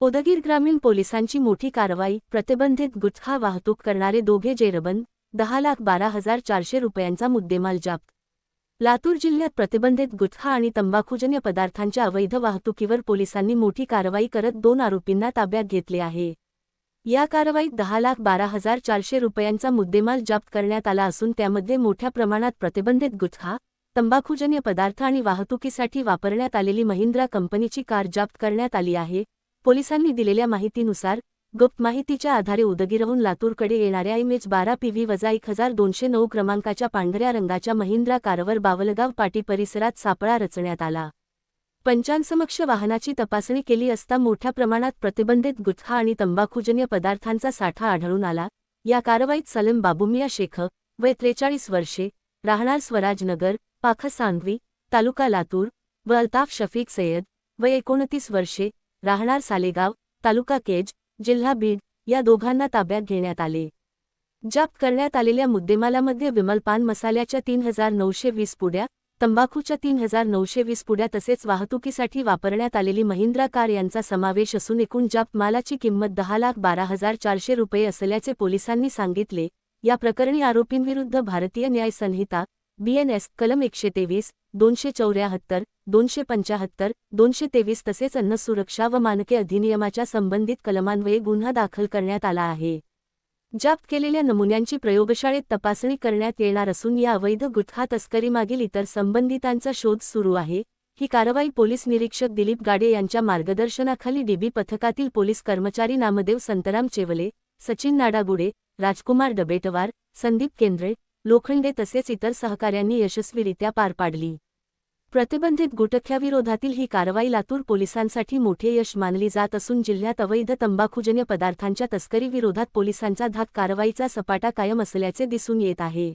उदगीर ग्रामीण पोलिसांची मोठी कारवाई, प्रतिबंधित गुटखा वाहतूक करणारे दोघे जेरबंद, 10,12,400 रुपयांचा मुद्देमाल जप्त. लातूर जिल्ह्यात प्रतिबंधित गुटखा आणि तंबाखूजन्य पदार्थांच्या अवैध वाहतुकीवर पोलिसांनी मोठी कारवाई करत 2 आरोपींना ताब्यात घेतले आहे. या कारवाईत 10,12,400 रुपयांचा मुद्देमाल जप्त करण्यात आला असून त्यामध्ये मोठ्या प्रमाणात प्रतिबंधित गुटखा, तंबाखूजन्य पदार्थ आणि वाहतुकीसाठी वापरण्यात आलेली महिंद्रा कंपनीची कार जप्त करण्यात आली आहे. पोलिसांनी दिलेल्या माहितीनुसार गुप्त माहितीच्या आधारे उदगीरहून लातूरकडे येणाऱ्या MH12 PV-1209 क्रमांकाच्या पांढऱ्या रंगाच्या महिंद्रा कारवर बावलगाव पाटी परिसरात सापळा रचण्यात आला. पंचांसमक्ष वाहनाची तपासणी केली असता मोठ्या प्रमाणात प्रतिबंधित गुटखा आणि तंबाखूजन्य पदार्थांचा साठा आढळून आला. या कारवाईत सलीम बाबूमिया शेख, वय 43 वर्षे, राहणार स्वराजनगर, पाख सांगवी, तालुका लातूर, व अल्ताफ शफीक सय्यद, वय 29 वर्षे, राहणार सालेगाव, तालुका केज, जिल्हा बीड, या दोघांना ताब्यात घेण्यात आले. जप्त करण्यात आलेल्या मुद्देमालामध्ये विमल पान मसाल्याच्या 3,920 पुड्या, तंबाखूच्या 3,920 पुड्या तसेच वाहतुकीसाठी वापरण्यात आलेली महिंद्रा कार यांचा समावेश असून एकूण जप्त मालाची किंमत 10,12,400 रुपये असल्याचे पोलिसांनी सांगितले. या प्रकरणी आरोपींविरुद्ध भारतीय न्याय संहिता BNS कलम 123, 274, 275, 223 तसेच अन्न सुरक्षा व मानके अधिनियमाच्या संबंधित कलमान्वये गुन्हा दाखल करण्यात आला आहे. जप्त केलेल्या नमुन्यांची प्रयोगशाळेत तपासणी करण्यात येणार असून या अवैध गुटखा तस्करीमागील इतर संबंधितांचा शोध सुरू आहे. ही कारवाई पोलीस निरीक्षक दिलीप गाडे यांच्या मार्गदर्शनाखाली DB पथकातील पोलीस कर्मचारी नामदेव संतराम चेवले, सचिन नाडागुडे, राजकुमार डबेटवार, संदीप केंद्रे, लोखंडे तसेच इतर सहकाऱ्यांनी यशस्वीरित्या पार पाडली. प्रतिबंधित गुटख्याविरोधातील ही कारवाई लातूर पोलिसांसाठी मोठे यश मानली जात असून जिल्ह्यात अवैध तंबाखूजन्य पदार्थांच्या तस्करीविरोधात पोलिसांचा धाक कारवाईचा सपाटा कायम असल्याचे दिसून येत आहे.